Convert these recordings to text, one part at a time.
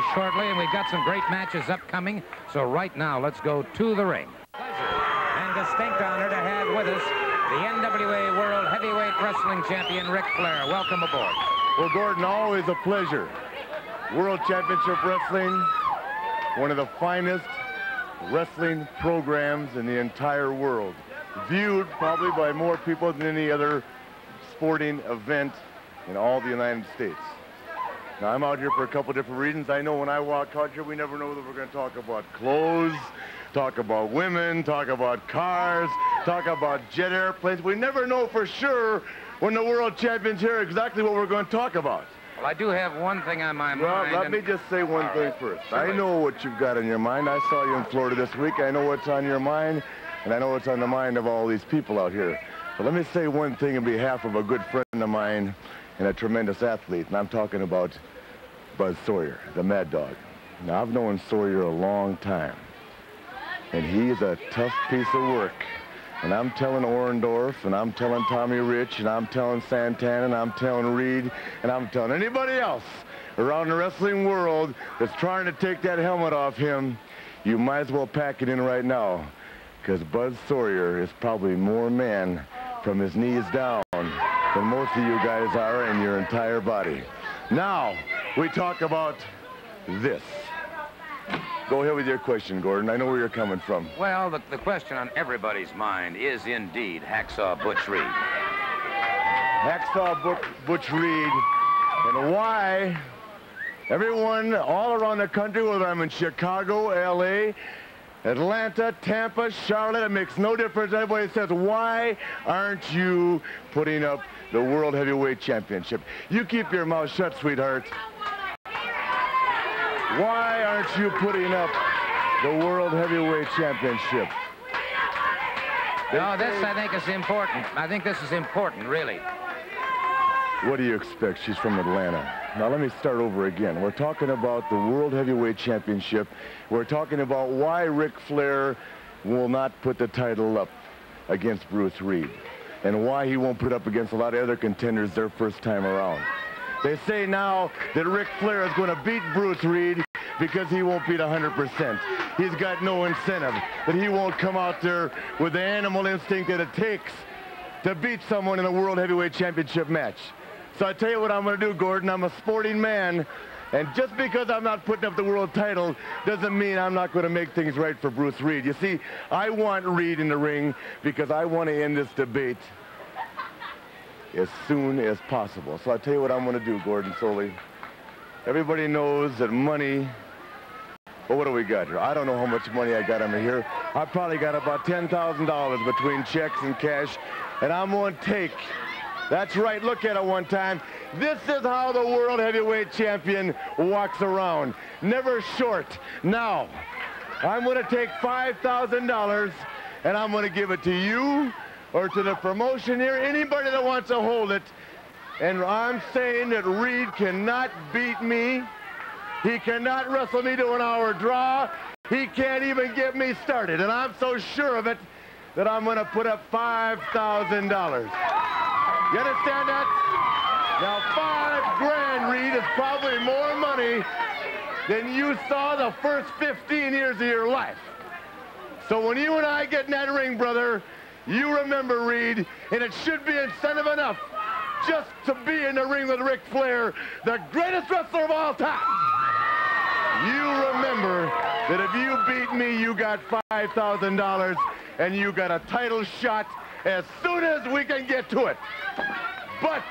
very shortly, and we've got some great matches upcoming. So right now, let's go to the ring. Pleasure and distinct honor to have with us the NWA World Heavyweight Wrestling Champion, Ric Flair. Welcome aboard. Well, Gordon, always a pleasure. World Championship Wrestling, one of the finest wrestling programs in the entire world. Viewed probably by more people than any other sporting event in all the United States. Now, I'm out here for a couple different reasons. I know when I walk out here, we never know that we're going to talk about clothes, talk about women, talk about cars, talk about jet airplanes. We never know for sure when the world champion's here exactly what we're going to talk about. Well, I do have one thing on my mind. Well, let me just say one thing first. Sure. I know what you've got on your mind. I saw you in Florida this week. I know what's on your mind, and I know what's on the mind of all these people out here. But let me say one thing on behalf of a good friend of mine and a tremendous athlete, and I'm talking about Buzz Sawyer, the Mad Dog. Now, I've known Sawyer a long time, and he's a tough piece of work. And I'm telling Orndorff, and I'm telling Tommy Rich, and I'm telling Santana, and I'm telling Reed, and I'm telling anybody else around the wrestling world that's trying to take that helmet off him, you might as well pack it in right now, because Buzz Sawyer is probably more man from his knees down than most of you guys are in your entire body. Now, we talk about this. Go ahead with your question, Gordon. I know where you're coming from. Well, the question on everybody's mind is indeed Hacksaw Butch Reed. Hacksaw Butch Reed, and why everyone all around the country, whether I'm in Chicago, LA, Atlanta, Tampa, Charlotte, it makes no difference. Everybody says, why aren't you putting up the World Heavyweight Championship? You keep your mouth shut, sweetheart. Why aren't you putting up the World Heavyweight Championship? No, this, I think, is important. I think this is important, really. What do you expect? She's from Atlanta. Now, let me start over again. We're talking about the World Heavyweight Championship. We're talking about why Ric Flair will not put the title up against Bruce Reed, and why he won't put it up against a lot of other contenders their first time around. They say now that Ric Flair is going to beat Bruce Reed because he won't beat 100%. He's got no incentive, that he won't come out there with the animal instinct that it takes to beat someone in a World Heavyweight Championship match. So I tell you what I'm going to do, Gordon. I'm a sporting man, and just because I'm not putting up the world title doesn't mean I'm not going to make things right for Bruce Reed. You see, I want Reed in the ring because I want to end this debate as soon as possible. So I'll tell you what I'm going to do, Gordon Soley. Everybody knows that money, well, what do we got here? I don't know how much money I got under here. I probably got about $10,000 between checks and cash, and I'm going to take, that's right, look at it one time. This is how the World Heavyweight Champion walks around. Never short. Now, I'm going to take $5,000, and I'm going to give it to you, or to the promotion here, anybody that wants to hold it. And I'm saying that Reed cannot beat me. He cannot wrestle me to an hour draw. He can't even get me started. And I'm so sure of it that I'm going to put up $5,000. You understand that? Now, $5 grand, Reed, is probably more money than you saw the first 15 years of your life. So when you and I get in that ring, brother, you remember, Reed, and it should be incentive enough just to be in the ring with Ric Flair, the greatest wrestler of all time. You remember that if you beat me, you got $5,000, and you got a title shot as soon as we can get to it. But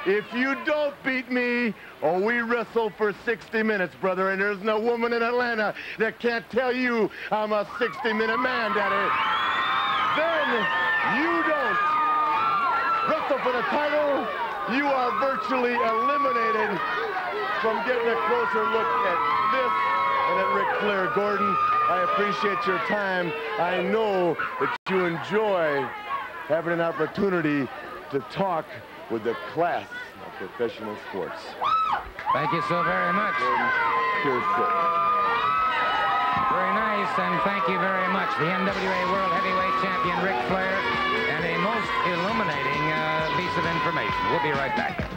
if you don't beat me, or we wrestle for 60 minutes, brother, and there's no woman in Atlanta that can't tell you I'm a 60-minute man, Daddy, then you don't wrestle for the title. You are virtually eliminated from getting a closer look at this and at Ric Flair. Gordon, I appreciate your time. I know that you enjoy having an opportunity to talk with the class of professional sports. Thank you so very much. Gordon, here's it. Very nice, and thank you very much. The NWA World Heavyweight Champion, Ric Flair, and a most illuminating piece of information. We'll be right back.